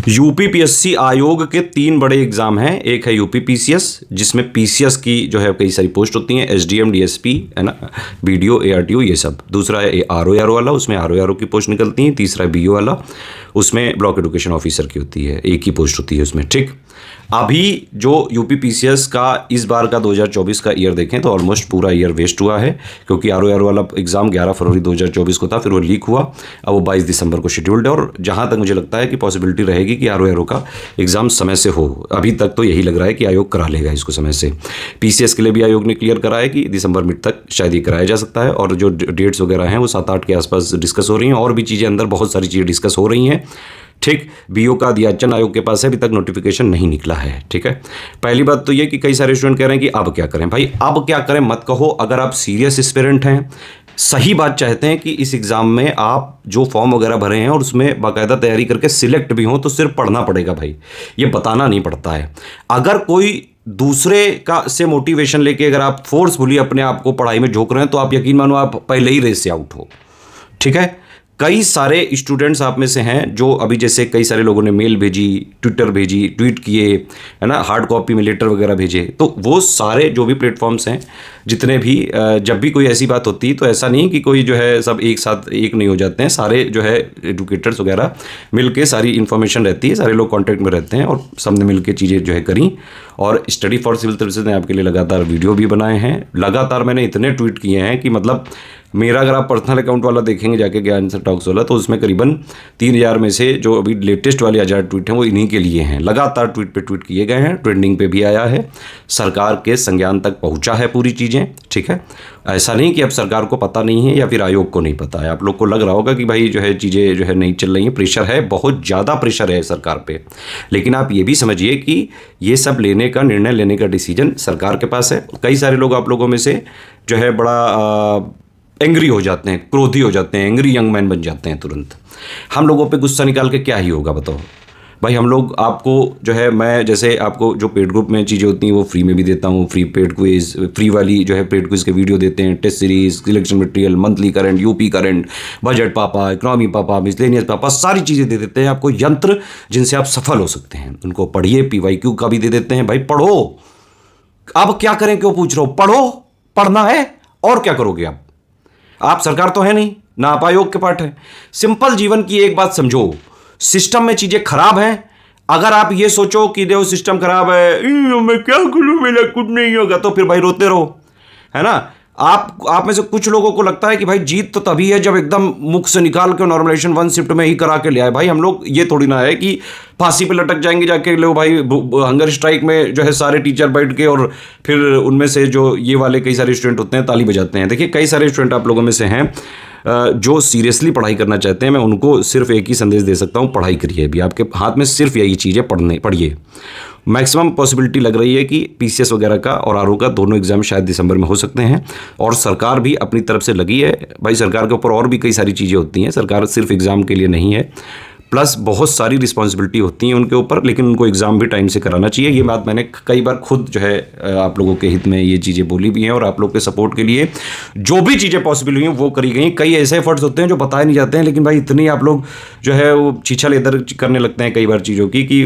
UPPSC आयोग के 3 बड़े एग्जाम हैं। एक है यूपीपीसीएस, जिसमें पीसीएस की जो है कई सारी पोस्ट होती हैं, एसडीएम, डीएसपी, है ना, बीडीओ, एआरटीओ, ये सब। दूसरा है आरओ वाला, उसमें आरओ की पोस्ट निकलती है। तीसरा है बीओ वाला, उसमें ब्लॉक एजुकेशन ऑफिसर की होती है, एक ही पोस्ट होती है उसमें। ठीक, अभी जो यूपीपीसीएस का इस बार का 2024 का ईयर देखें तो ऑलमोस्ट पूरा ईयर वेस्ट हुआ है, क्योंकि आरओ वाला एग्जाम 11 फरवरी 2024 को था, फिर वो लीक हुआ, अब वो 22 दिसंबर को शेड्यूल्ड है। और जहां तक मुझे लगता है कि पॉसिबिलिटी रहेगी कि आरओ का एग्जाम समय से हो, अभी तक तो यही लग रहा है कि आयोग करा लेगा इसको समय से। पीसीएस के लिए भी आयोग ने क्लियर करा है कि दिसंबर मिड तक शायद ये कराया जा सकता है, और जो डेट्स वगैरह हैं वो 7-8 के आसपास डिस्कस हो रही हैं, और भी चीज़ें अंदर बहुत सारी चीज़ें डिस्कस हो रही हैं। ठीक, बीओ का दियाचन आयोग के पास है, अभी तक नोटिफिकेशन नहीं निकला है। ठीक है, पहली बात तो ये कि कई सारे स्टूडेंट कह रहे हैं कि अब क्या करें। भाई अब क्या करें मत कहो, अगर आप सीरियस एस्पिरेंट हैं, सही बात चाहते हैं कि इस एग्ज़ाम में आप जो फॉर्म वगैरह भरे हैं और उसमें बाकायदा तैयारी करके सिलेक्ट भी हों, तो सिर्फ पढ़ना पड़ेगा भाई, ये बताना नहीं पड़ता है। अगर कोई दूसरे का से मोटिवेशन लेके अगर आप फोर्सफुली अपने आप को पढ़ाई में झोंक रहे हैं, तो आप यकीन मानो आप पहले ही रेस से आउट हो। ठीक है, कई सारे स्टूडेंट्स आप में से हैं जो अभी, जैसे कई सारे लोगों ने मेल भेजी, ट्विटर भेजी, ट्वीट किए, है ना, हार्ड कॉपी में लेटर वगैरह भेजे, तो वो सारे जो भी प्लेटफॉर्म्स हैं, जितने भी, जब भी कोई ऐसी बात होती है तो ऐसा नहीं कि कोई जो है सब एक साथ एक नहीं हो जाते हैं, सारे जो है एडुकेटर्स वगैरह मिलके सारी इन्फॉर्मेशन रहती है, सारे लोग कॉन्टैक्ट में रहते हैं और सबने मिलके चीज़ें जो है करी। और स्टडी फॉर सिविल सर्विसेज ने आपके लिए लगातार वीडियो भी बनाए हैं, लगातार मैंने इतने ट्वीट किए हैं कि मतलब मेरा अगर आप पर्सनल अकाउंट वाला देखेंगे जाके ज्ञान सर टॉक्स वाला, तो उसमें करीबन 3000 में से जो अभी लेटेस्ट वाले 1000 ट्वीट हैं वो इन्हीं के लिए हैं। लगातार ट्वीट पे ट्वीट किए गए हैं, ट्रेंडिंग पे भी आया है, सरकार के संज्ञान तक पहुंचा है पूरी चीज़ें। ठीक है, ऐसा नहीं कि अब सरकार को पता नहीं है या फिर आयोग को नहीं पता है। आप लोग को लग रहा होगा कि भाई जो है चीज़ें जो है नहीं चल रही हैं, प्रेशर है, बहुत ज़्यादा प्रेशर है सरकार पे, लेकिन आप ये भी समझिए कि ये सब लेने का, निर्णय लेने का डिसीजन सरकार के पास है। कई सारे लोग आप लोगों में से जो है बड़ा एंग्री हो जाते हैं, क्रोधी हो जाते हैं, एंग्री यंग मैन बन जाते हैं तुरंत। हम लोगों पे गुस्सा निकाल के क्या ही होगा बताओ भाई। हम लोग आपको जो है, मैं जैसे आपको जो पेड ग्रुप में चीज़ें होती हैं वो फ्री में भी देता हूँ, फ्री पेड क्विज, फ्री वाली जो है पेड क्विज के वीडियो देते हैं, test series, selection material, monthly current, UP current, budget paper, economy paper, miscellaneous paper, सारी चीज़ें दे देते हैं आपको, यंत्र जिनसे आप सफल हो सकते हैं। उनको पढ़िए, पीवाईक्यू का भी दे देते हैं। भाई पढ़ो, अब क्या करें, क्यों पूछ रहे हो, पढ़ो, पढ़ना है, और क्या करोगे आप सरकार तो है नहीं ना, आप आयोग के पार्ट है। सिंपल जीवन की एक बात समझो, सिस्टम में चीजें खराब हैं। अगर आप ये सोचो कि देखो सिस्टम खराब है, मैं क्या करूं, मेरा कुछ नहीं होगा, तो फिर भाई रोते रहो, है ना। आप में से कुछ लोगों को लगता है कि भाई जीत तो तभी है जब एकदम मुख से निकाल के नॉर्मलाइजेशन 1 शिफ्ट में ही करा के ले आए। भाई हम लोग ये थोड़ी ना है कि फांसी पे लटक जाएंगे जाके, लो भाई हंगर स्ट्राइक में जो है सारे टीचर बैठ के, और फिर उनमें से जो ये वाले कई सारे स्टूडेंट होते हैं ताली बजाते हैं। देखिए कई सारे स्टूडेंट आप लोगों में से हैं जो सीरियसली पढ़ाई करना चाहते हैं। मैं उनको सिर्फ एक ही संदेश दे सकता हूँ, पढ़ाई करिए। अभी आपके हाथ में सिर्फ यही चीज़ है, पढ़िए। मैक्सिमम पॉसिबिलिटी लग रही है कि पीसीएस वगैरह का और आरओ का दोनों एग्जाम शायद दिसंबर में हो सकते हैं, और सरकार भी अपनी तरफ से लगी है। भाई सरकार के ऊपर और भी कई सारी चीज़ें होती हैं, सरकार सिर्फ एग्ज़ाम के लिए नहीं है, प्लस बहुत सारी रिस्पॉन्सिबिलिटी होती हैं उनके ऊपर, लेकिन उनको एग्ज़ाम भी टाइम से कराना चाहिए। ये बात मैंने कई बार खुद जो है आप लोगों के हित में ये चीज़ें बोली भी हैं, और आप लोग के सपोर्ट के लिए जो भी चीज़ें पॉसिबल हुई हैं वो करी गई। कई ऐसे एफर्ट्स होते हैं जो बताए नहीं जाते हैं, लेकिन भाई इतनी आप लोग जो है वो छीछा इधर करने लगते हैं कई बार चीज़ों की, कि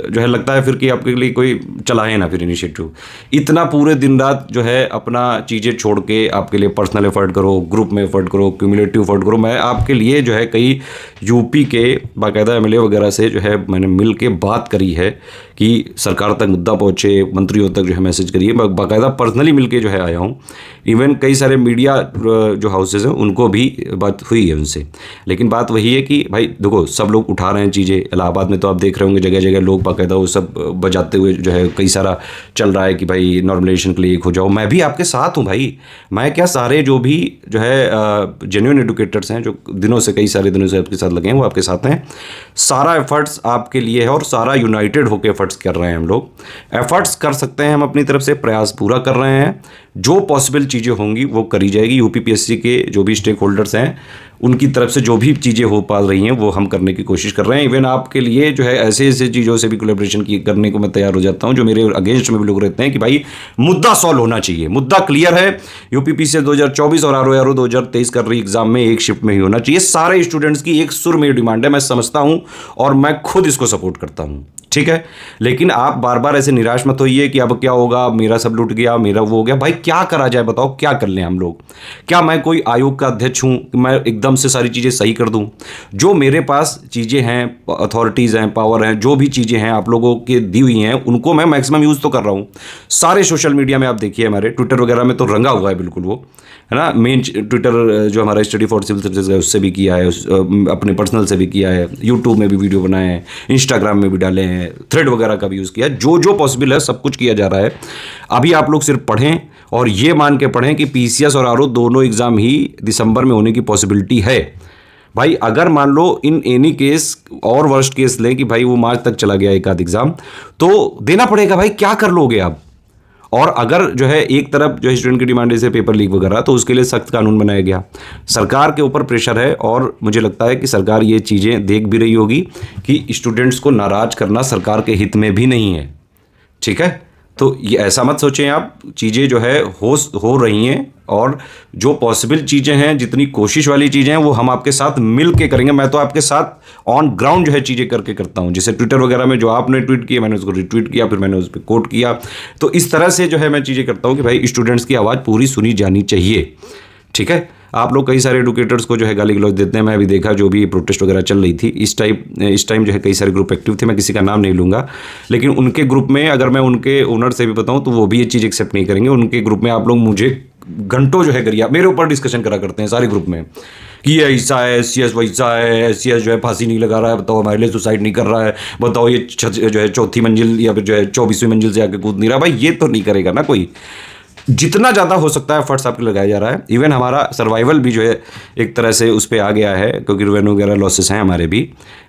जो है लगता है फिर कि आपके लिए कोई चलाए ना फिर इनिशिएटिव। इतना पूरे दिन रात जो है अपना चीज़ें छोड़ के आपके लिए पर्सनल एफर्ट करो, ग्रुप में एफर्ट करो, क्यूमुलेटिव एफर्ट करो। मैं आपके लिए जो है कई यूपी के बाकायदा एमएलए वगैरह से जो है मैंने मिल के बात करी है कि सरकार तक मुद्दा पहुँचे, मंत्रियों तक जो है मैसेज करिए। मैं बाकायदा पर्सनली मिल के जो है आया हूँ। इवन कई सारे मीडिया जो हाउसेज हैं उनको भी बात हुई है उनसे, लेकिन बात वही है कि भाई देखो सब लोग उठा रहे हैं चीज़ें। इलाहाबाद में तो आप देख रहे होंगे जगह जगह लोग बाकायदा वो सब बजाते हुए जो है कई सारा चल रहा है कि भाई नॉर्मलाइजेशन के लिए एक हो जाओ। मैं भी आपके साथ हूँ भाई। मैं क्या, सारे जो भी जो है जेन्युइन एडुकेटर्स हैं जो दिनों से, कई सारे दिनों से आपके साथ लगे हैं, वो आपके साथ हैं। सारा एफर्ट्स आपके लिए है और सारा यूनाइटेड होकर एफर्ट एफर्ट्स कर रहे हैं हम लोग, एफर्ट्स कर सकते हैं हम अपनी तरफ से, प्रयास पूरा कर रहे हैं। जो पॉसिबल चीज़ें होंगी वो करी जाएगी। यूपीपीएससी के जो भी स्टेक होल्डर्स हैं उनकी तरफ से जो भी चीज़ें हो पा रही हैं वो हम करने की कोशिश कर रहे हैं। इवन आपके लिए जो है ऐसे ऐसे चीज़ों से भी कोलैबोरेशन करने को मैं तैयार हो जाता हूं जो मेरे अगेंस्ट में भी लोग रहते हैं कि भाई मुद्दा सॉल्व होना चाहिए, मुद्दा क्लियर है। यूपीपीसीएस 2024 और आरओआरओ 2023 कर रही एग्जाम में एक शिफ्ट में ही होना चाहिए। सारे स्टूडेंट्स की एक सुर में डिमांड है, मैं समझता हूं और मैं खुद इसको सपोर्ट करता हूं, ठीक है। लेकिन आप बार बार ऐसे निराश मत होइए कि अब क्या होगा, मेरा सब लूट गया, मेरा वो हो गया। भाई क्या करा जाए बताओ, क्या कर लें हम लोग? क्या मैं कोई आयोग का अध्यक्ष हूं कि मैं एकदम से सारी चीज़ें सही कर दूं? जो मेरे पास चीज़ें हैं, अथॉरिटीज़ हैं, पावर हैं, जो भी चीज़ें हैं आप लोगों के दी हुई हैं उनको मैं मैक्सिमम यूज़ तो कर रहा हूँ। सारे सोशल मीडिया में आप देखिए, हमारे ट्विटर वगैरह में तो रंगा हुआ है बिल्कुल वो, है ना। मेन ट्विटर जो हमारा स्टडी फॉर सिविल सर्विसेज है उससे भी किया है, अपने पर्सनल से भी किया है, यूट्यूब में भी वीडियो बनाए हैं, इंस्टाग्राम में भी डाले हैं, थ्रेड वगैरह का भी यूज़ किया है। जो जो पॉसिबल है सब कुछ किया जा रहा है। अभी आप लोग सिर्फ पढ़ें और ये मान के पढ़ें कि पीसीएस और आरओ दोनों एग्जाम ही दिसंबर में होने की पॉसिबिलिटी है। भाई अगर मान लो इन एनी केस और वर्स्ट केस लें कि भाई वो मार्च तक चला गया एक आध एग्जाम, तो देना पड़ेगा भाई, क्या कर लोगे आप। और अगर जो है एक तरफ जो है स्टूडेंट की डिमांड है पेपर लीक वगैरह, तो उसके लिए सख्त कानून बनाया गया। सरकार के ऊपर प्रेशर है और मुझे लगता है कि सरकार ये चीज़ें देख भी रही होगी कि स्टूडेंट्स को नाराज करना सरकार के हित में भी नहीं है, ठीक है। तो ये ऐसा मत सोचें आप, चीज़ें जो है हो रही हैं और जो पॉसिबल चीज़ें हैं, जितनी कोशिश वाली चीज़ें हैं वो हम आपके साथ मिल के करेंगे। मैं तो आपके साथ ऑन ग्राउंड जो है चीज़ें करके करता हूँ। जैसे ट्विटर वगैरह में जो आपने ट्वीट किया मैंने उसको रिट्वीट किया, फिर मैंने उस पर कोट किया। तो इस तरह से जो है मैं चीज़ें करता हूँ कि भाई स्टूडेंट्स की आवाज़ पूरी सुनी जानी चाहिए, ठीक है। आप लोग कई सारे एडुकेटर्स को जो है गाली गलौज देते हैं, मैं अभी देखा जो भी प्रोटेस्ट वगैरह चल रही थी इस टाइम जो है कई सारे ग्रुप एक्टिव थे, मैं किसी का नाम नहीं लूँगा, लेकिन उनके ग्रुप में अगर मैं उनके ओनर से भी बताऊँ तो वो भी ये चीज़ एक्सेप्ट नहीं करेंगे। उनके ग्रुप में आप लोग मुझे घंटों जो है करिए मेरे ऊपर डिस्कशन करा करते हैं सारे ग्रुप में कि ये ऐसा है, एससीएस वैसा है, एससीएस जो है फांसी नहीं लगा रहा है, बताओ हमारे लिए सुसाइड नहीं कर रहा है, बताओ ये जो है चौथी मंजिल या फिर जो है 24वीं मंजिल से आके कूद नहीं रहा। भाई ये तो नहीं करेगा ना कोई। जितना ज़्यादा हो सकता है एफर्ट्स आपके लगाया जा रहा है। इवन हमारा सर्वाइवल भी जो है एक तरह से उस पर आ गया है, क्योंकि रेवेन्यू वगैरह लॉसेस हैं हमारे भी।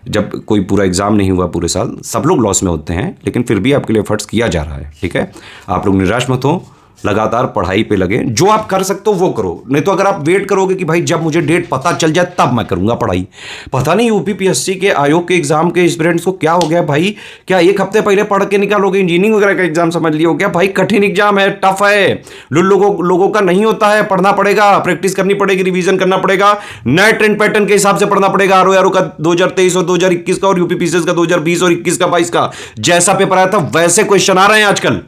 जब कोई पूरा एग्जाम नहीं हुआ पूरे साल, सब लोग लॉस में होते हैं, लेकिन फिर भी आपके लिए एफर्ट्स किया जा रहा है, ठीक है। आप लोग निराश मत हो, लगातार पढ़ाई पे लगे, जो आप कर सकते हो वो करो। नहीं तो अगर आप वेट करोगे कि भाई जब मुझे डेट पता चल जाए तब मैं करूंगा पढ़ाई, पता नहीं यूपीपीएससी के आयोग के एग्जाम के एस्पिरेंट्स को क्या हो गया भाई। क्या एक हफ्ते पहले पढ़ के निकालोगे? इंजीनियरिंग वगैरह का एग्जाम समझ लियो क्या भाई? कठिन एग्जाम है, टफ है, लोगों का नहीं होता है। पढ़ना पड़ेगा, प्रैक्टिस करनी पड़ेगी, रिवीजन करना पड़ेगा, नए ट्रेंड पैटर्न के हिसाब से पढ़ना पड़ेगा। आरओआरओ का 2023 और 2021 का और यूपीपीसीएस का 2020 और 21 का 22 का जैसा पेपर आया था वैसे क्वेश्चन आ रहे हैं आजकल।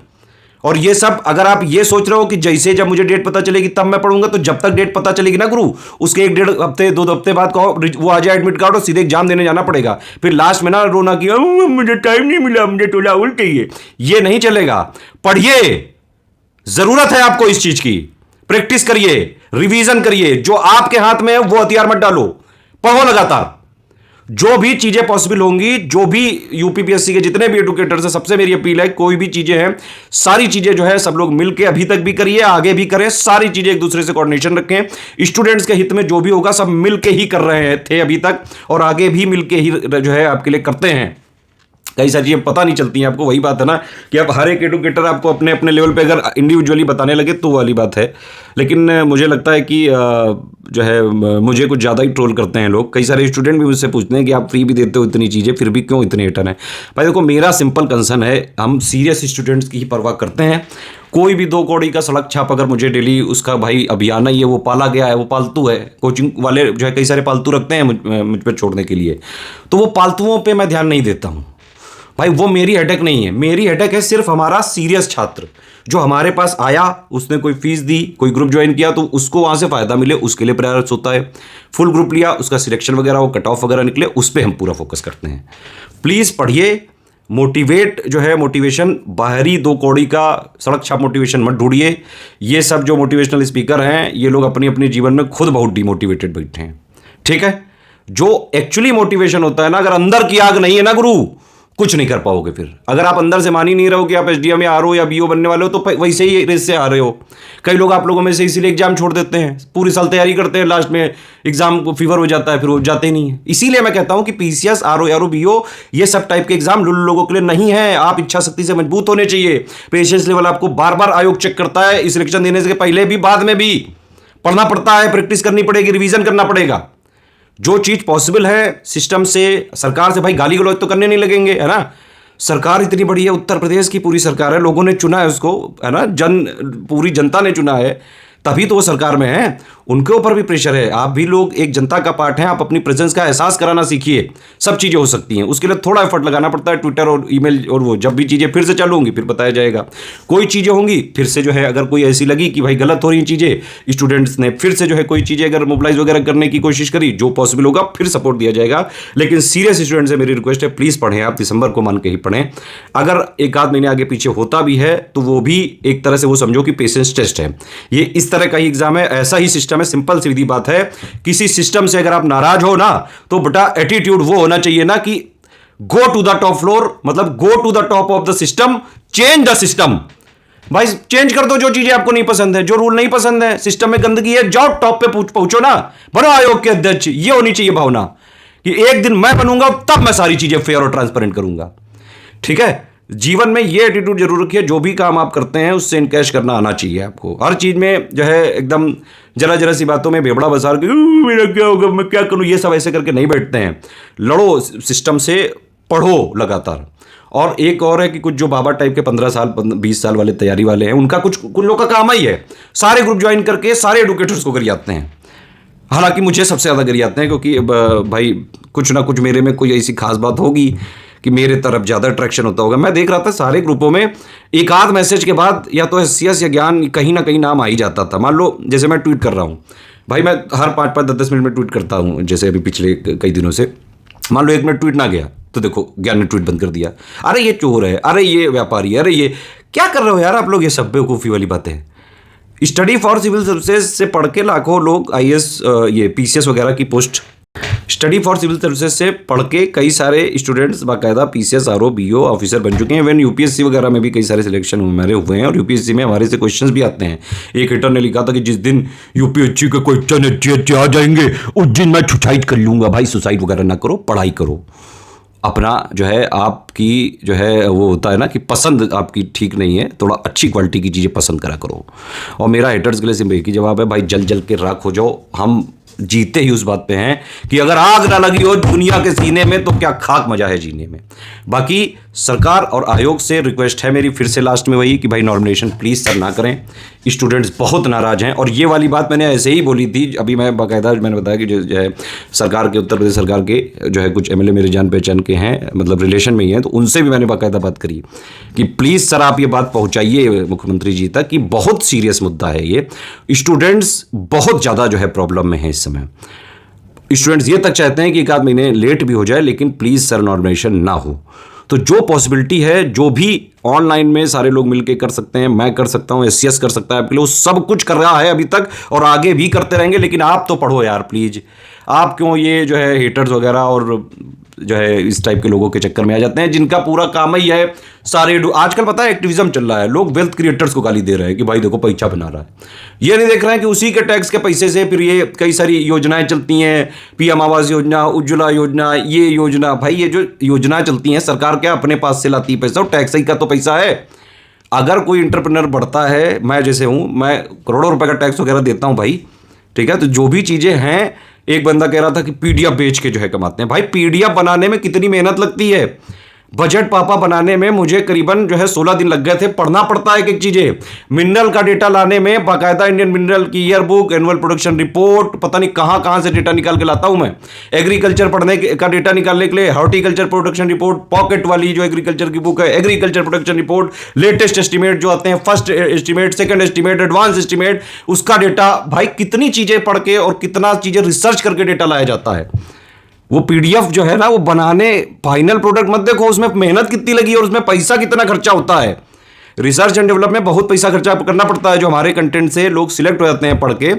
और ये सब अगर आप ये सोच रहे हो कि जैसे जब मुझे डेट पता चलेगी तब मैं पढ़ूंगा, तो जब तक डेट पता चलेगी ना गुरु, उसके 1-1.5 हफ्ते 2 हफ्ते बाद कहो वो आ जाए एडमिट कार्ड और सीधे एग्जाम देने जाना पड़ेगा। फिर लास्ट में ना रोना कि मुझे टाइम नहीं मिला, मुझे टोला उल चाहिए। ये नहीं चलेगा। पढ़िए, जरूरत है आपको इस चीज की। प्रैक्टिस करिए, रिवीजन करिए, जो आपके हाथ में है वो हथियार मत डालो, पढ़ो लगातार। जो भी चीजें पॉसिबल होंगी, जो भी यूपीपीएससी के जितने भी एडुकेटर्स हैं, सबसे मेरी अपील है, कोई भी चीजें हैं, सारी चीजें जो है सब लोग मिलकर अभी तक भी करिए, आगे भी करें। सारी चीजें एक दूसरे से कोऑर्डिनेशन रखें। स्टूडेंट्स के हित में जो भी होगा सब मिलके ही कर रहे थे अभी तक, और आगे भी मिलके ही जो है आपके लिए करते हैं। कई सारी चीज़ें पता नहीं चलती हैं आपको। वही बात है ना कि अब हर एक एडुकेटर आपको अपने अपने लेवल पे अगर इंडिविजुअली बताने लगे तो वाली बात है। लेकिन मुझे लगता है कि जो है मुझे कुछ ज़्यादा ही ट्रोल करते हैं लोग। कई सारे स्टूडेंट भी मुझसे पूछते हैं कि आप फ्री भी देते हो इतनी चीज़ें, फिर भी क्यों इतने हेटर हैं। भाई देखो, मेरा सिंपल कंसर्न है, हम सीरियस स्टूडेंट्स की ही परवाह करते हैं। कोई भी 2 कौड़ी का सड़क छाप अगर मुझे डेली उसका भाई अभियान ही है, वो पाला गया है, वो पालतू है। कोचिंग वाले जो है कई सारे पालतू रखते हैं मुझ पर छोड़ने के लिए, तो वो पालतुओं पर मैं ध्यान नहीं देता हूँ भाई। वो मेरी हेडेक नहीं है। मेरी हेडेक है सिर्फ हमारा सीरियस छात्र जो हमारे पास आया, उसने कोई फीस दी, कोई ग्रुप ज्वाइन किया, तो उसको वहाँ से फ़ायदा मिले, उसके लिए प्रयास होता है। फुल ग्रुप लिया, उसका सिलेक्शन वगैरह वो कट ऑफ वगैरह निकले, उस पर हम पूरा फोकस करते हैं। प्लीज़ पढ़िए, मोटिवेट जो है मोटिवेशन, बाहरी 2 कौड़ी का सड़क छाप मोटिवेशन मत ढूंढिए। ये सब जो मोटिवेशनल स्पीकर हैं ये लोग अपनी अपनी जीवन में खुद बहुत डिमोटिवेटेड बैठे हैं, ठीक है। जो एक्चुअली मोटिवेशन होता है ना, अगर अंदर की आग नहीं है ना गुरु, कुछ नहीं कर पाओगे। फिर अगर आप अंदर से मान ही नहीं रहो कि आप एसडीएम या आरओ या बीओ बनने वाले हो, तो वैसे ही रेस से आ रहे हो। कई लोग आप लोगों में से इसीलिए एग्जाम छोड़ देते हैं, पूरी साल तैयारी करते हैं, लास्ट में एग्जाम को फीवर हो जाता है, फिर वो जाते ही नहीं है। इसीलिए मैं कहता हूं कि पीसीएस, आरओ बीओ, ये सब टाइप के एग्जाम लोगों के लिए नहीं है। आप इच्छा शक्ति से मजबूत होने चाहिए। पेशेंस लेवल आपको बार बार आयोग चेक करता है, सिलेक्शन देने से पहले भी बाद में भी पढ़ना पड़ता है, प्रैक्टिस करनी पड़ेगी, रिवीजन करना पड़ेगा। जो चीज पॉसिबल है सिस्टम से, सरकार से भाई गाली गलौज तो करने नहीं लगेंगे, है ना। सरकार इतनी बड़ी है, उत्तर प्रदेश की पूरी सरकार है, लोगों ने चुना है उसको, है ना, पूरी जनता ने चुना है, तभी तो वो सरकार में है। उनके ऊपर भी प्रेशर है। आप भी लोग एक जनता का पार्ट हैं, आप अपनी प्रेजेंस का एहसास कराना सीखिए। सब चीज़ें हो सकती हैं, उसके लिए थोड़ा एफर्ट लगाना पड़ता है। ट्विटर और ईमेल और वो, जब भी चीज़ें फिर से चालू होंगी फिर बताया जाएगा। कोई चीज़ें होंगी फिर से जो है, अगर कोई ऐसी लगी कि भाई गलत हो रही चीज़ें, स्टूडेंट्स ने फिर से जो है कोई चीज़ें अगर मोबिलाइज वगैरह करने की कोशिश करी, जो पॉसिबल होगा फिर सपोर्ट दिया जाएगा। लेकिन सीरियस स्टूडेंट से मेरी रिक्वेस्ट है, प्लीज़ पढ़ें, आप दिसंबर को मान के ही पढ़ें। अगर एक आध महीने आगे पीछे होता भी है तो वो भी एक तरह से वो समझो कि पेशेंस टेस्ट है। ये इस तरह का ही एग्जाम है, ऐसा ही सिस्टम है। सिंपल सीधी बात है, किसी सिस्टम से अगर आप नाराज हो ना, तो बेटा एटीट्यूड वो होना चाहिए ना कि go to the top floor, मतलब go to the top of the system, change the system. भाई चेंज कर दो जो चीजें आपको नहीं पसंद है, जो रूल नहीं पसंद है, सिस्टम में गंदगी है, जाओ टॉप पे पहुंचो ना, बनो आयोग के अध्यक्ष। ये होनी चाहिए भावना कि एक दिन मैं बनूंगा तब मैं सारी चीजें फेयर और ट्रांसपेरेंट करूंगा। ठीक है, जीवन में ये एटीट्यूड जरूर रखिए, जो भी काम आप करते हैं उससे इनकैश करना आना चाहिए आपको। हर चीज में जो है एकदम जरा सी बातों में बेबड़ा बसार के मेरा क्या होगा, मैं क्या करूं, ये सब ऐसे करके नहीं बैठते हैं। लड़ो सिस्टम से, पढ़ो लगातार। और एक और है कि कुछ जो बाबा टाइप के 15 साल 20 साल वाले तैयारी वाले हैं, उनका कुछ लोगों का काम ही है, सारे ग्रुप ज्वाइन करके सारे एडुकेटर्स को गरियाते हैं। हालांकि मुझे सबसे ज़्यादा गरियाते हैं, क्योंकि भाई कुछ ना कुछ मेरे में कोई ऐसी खास बात होगी कि मेरे तरफ ज़्यादा अट्रैक्शन होता होगा। मैं देख रहा था सारे ग्रुपों में एक आध मैसेज के बाद या तो एससीएस या ज्ञान कहीं ना कहीं नाम आ ही जाता था। मान लो जैसे मैं ट्वीट कर रहा हूँ, भाई मैं हर 5-5 10-10 मिनट में ट्वीट करता हूँ, जैसे अभी पिछले कई दिनों से। मान लो 1 मिनट ट्वीट ना गया तो देखो ज्ञान ने ट्वीट बंद कर दिया, अरे ये चोर है, अरे ये व्यापारी है, अरे ये क्या कर रहे हो यार आप लोग, ये सब बेवकूफ़ी वाली बातें हैं। स्टडी फॉर सिविल सर्विसेज से पढ़ के लाखों लोग आईएएस, ये पीसीएस वगैरह की post, study for civil services से पढ़ के कई सारे स्टूडेंट्स बाकायदा पीसीएस, आरओ, बीओ ऑफिसर बन चुके हैं। इवन यूपीएससी वगैरह में भी कई सारे सिलेक्शन हमारे हुए हैं, और यूपीएससी में हमारे से क्वेश्चंस भी आते हैं। एक हिटर ने लिखा था कि जिस दिन यूपीएससी के क्वेश्चन अच्छे आ जाएंगे उस दिन मैं सुसाइड कर लूंगा। भाई सुसाइड वगैरह ना करो, पढ़ाई करो। अपना जो है आपकी जो है वो होता है ना कि पसंद आपकी ठीक नहीं है, थोड़ा अच्छी क्वालिटी की चीज़ें पसंद करा करो। और मेरा हेटर्स के लिए सिर्फ एक ही जवाब है, भाई जल जल के राख हो जाओ। हम जीते ही उस बात पे हैं कि अगर आग ना लगी हो दुनिया के सीने में तो क्या खाक मजा है जीने में। बाकी सरकार और आयोग से रिक्वेस्ट है मेरी फिर से लास्ट में वही कि भाई नॉमिनेशन प्लीज़ सर ना करें। स्टूडेंट्स बहुत नाराज़ हैं, और ये वाली बात मैंने ऐसे ही बोली थी। अभी मैं बाकायदा मैंने बताया कि जो है सरकार के, उत्तर प्रदेश सरकार के जो है कुछ एमएलए मेरे जान पहचान के हैं, मतलब रिलेशन में ही हैं, तो उनसे भी मैंने बाकायदा बात करी कि प्लीज़ सर आप ये बात पहुँचाइए मुख्यमंत्री जी तक कि बहुत सीरियस मुद्दा है ये। स्टूडेंट्स बहुत ज़्यादा जो है प्रॉब्लम में है इस समय। स्टूडेंट्स ये तक चाहते हैं कि 1 आध महीने लेट भी हो जाए, लेकिन प्लीज़ सर नॉमिनेशन ना हो। तो जो पॉसिबिलिटी है, जो भी ऑनलाइन में सारे लोग मिलके कर सकते हैं, मैं कर सकता हूँ, एससीएस कर सकता है आपके लिए, वो सब कुछ कर रहा है अभी तक और आगे भी करते रहेंगे। लेकिन आप तो पढ़ो यार प्लीज़। आप क्यों ये जो है हेटर्स वगैरह और जो है इस टाइप के लोगों के चक्कर में आ जाते हैं, जिनका पूरा काम ही है सारे। आजकल पता है एक्टिविज्म चल रहा है, लोग वेल्थ क्रिएटर्स को गाली दे रहे हैं कि भाई देखो पैसा बना रहा है। ये नहीं देख रहे हैं कि उसी के टैक्स के पैसे से फिर ये कई सारी योजनाएं चलती हैं, पीएम आवास योजना, उज्ज्वला योजना, ये योजना। भाई ये जो योजना चलती हैं सरकार क्या अपने पास से लाती है पैसा, और टैक्स ही का तो पैसा है। अगर कोई इंटरप्रेन्योर बढ़ता है, मैं जैसे हूँ, मैं करोड़ों रुपए का टैक्स वगैरह देता हूँ भाई, ठीक है। तो जो भी चीज़ें हैं, एक बंदा कह रहा था कि पीडीएफ बेच के जो है कमाते हैं। भाई पीडीएफ बनाने में कितनी मेहनत लगती है। बजट पापा बनाने में मुझे करीबन जो है 16 दिन लग गए थे। पढ़ना पड़ता है एक चीजें। मिनरल का डेटा लाने में बाकायदा इंडियन मिनरल की year book, annual production report, पता नहीं कहां कहां से डेटा निकाल के लाता हूं मैं। एग्रीकल्चर पढ़ने का डेटा निकालने के लिए हॉर्टिकल्चर प्रोडक्शन रिपोर्ट, पॉकेट वाली जो एग्रीकल्चर की बुक है, agriculture production report, latest estimate जो आते हैं, first estimate, second estimate, advance estimate, उसका डेटा। भाई कितनी चीजें पढ़ के और कितना चीजें रिसर्च करके डेटा लाया जाता है। वो पीडीएफ जो है ना, वो बनाने, फाइनल प्रोडक्ट मत देखो उसमें मेहनत कितनी लगी और उसमें पैसा कितना खर्चा होता है। रिसर्च एंड डेवलपमेंट में बहुत पैसा खर्चा करना पड़ता है। जो हमारे कंटेंट से लोग सिलेक्ट हो जाते हैं पढ़ के,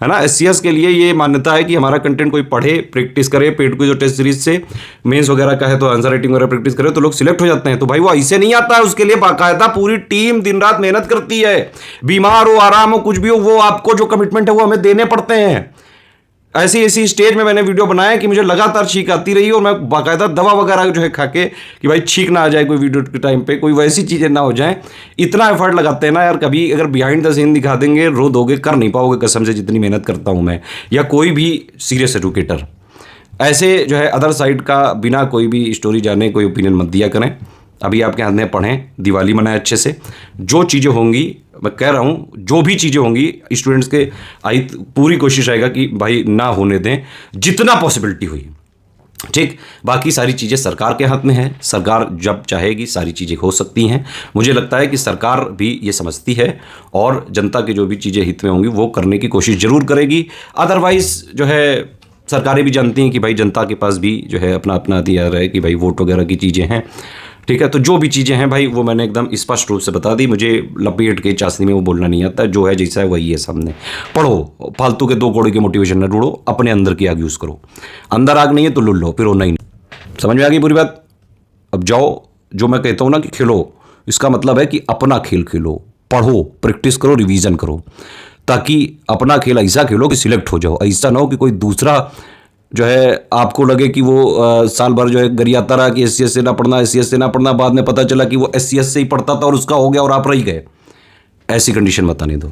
है ना। SCS के लिए ये मान्यता है कि हमारा कंटेंट कोई पढ़े, प्रैक्टिस करे, पेड क्विज और टेस्ट सीरीज से मेंस वगैरह का है तो आंसर राइटिंग वगैरह प्रैक्टिस करे तो लोग सिलेक्ट हो जाते हैं। तो भाई वो ऐसे नहीं आता है, उसके लिए बाकायदा पूरी टीम दिन रात मेहनत करती है। बीमार हो, आराम हो, कुछ भी हो, वो आपको जो कमिटमेंट है वो हमें देने पड़ते हैं। ऐसी ऐसी स्टेज में मैंने वीडियो बनाया कि मुझे लगातार छींक आती रही और मैं बाकायदा दवा वगैरह जो है खा के कि भाई छींक ना आ जाए कोई वीडियो के टाइम पे, कोई वैसी चीज़ें ना हो जाए। इतना एफर्ट लगाते हैं ना यार, कभी अगर बिहाइंड द सीन दिखा देंगे रो दोगे, कर नहीं पाओगे कसम से, जितनी मेहनत करता हूँ मैं या कोई भी सीरियस एजुकेटर। ऐसे जो है अदर साइड का बिना कोई भी स्टोरी जाने कोई ओपिनियन मत दिया करें। अभी आपके हाथ में पढ़ें, दिवाली मनाएं अच्छे से। जो चीज़ें होंगी, मैं कह रहा हूँ, जो भी चीज़ें होंगी स्टूडेंट्स के आई पूरी कोशिश आएगा कि भाई ना होने दें जितना पॉसिबिलिटी हुई, ठीक। बाकी सारी चीज़ें सरकार के हाथ में है, सरकार जब चाहेगी सारी चीज़ें हो सकती हैं। मुझे लगता है कि सरकार भी ये समझती है और जनता की जो भी चीज़ें हित में होंगी वो करने की कोशिश ज़रूर करेगी। अदरवाइज़ जो है सरकारें भी जानती हैं कि भाई जनता के पास भी जो है अपना अपना हथियार है कि भाई वोट वगैरह की चीज़ें हैं, ठीक है। तो जो भी चीज़ें हैं भाई वो मैंने एकदम स्पष्ट रूप से बता दी। मुझे लपेट के चाशनी में वो बोलना नहीं आता, जो है जैसा है वही है सामने। पढ़ो, फालतू के दो कौड़े के मोटिवेशन न ढूंढो, अपने अंदर की आग यूज़ करो। अंदर आग नहीं है तो लुल लो, फिर होना ही नहीं। समझ में आ गई पूरी बात? अब जाओ, जो मैं कहता हूँ ना कि खेलो, इसका मतलब है कि अपना खेल खेलो, पढ़ो, प्रैक्टिस करो, रिवीजन करो, ताकि अपना खेल ऐसा खेलो कि सिलेक्ट हो जाओ। ऐसा ना हो कि कोई दूसरा जो है आपको लगे कि वो साल भर जो है गरियाता रहा कि SCS से ना पढ़ना, SCS से ना पढ़ना, बाद में पता चला कि वो SCS से ही पढ़ता था और उसका हो गया और आप रह गए। ऐसी कंडीशन मत आने दो।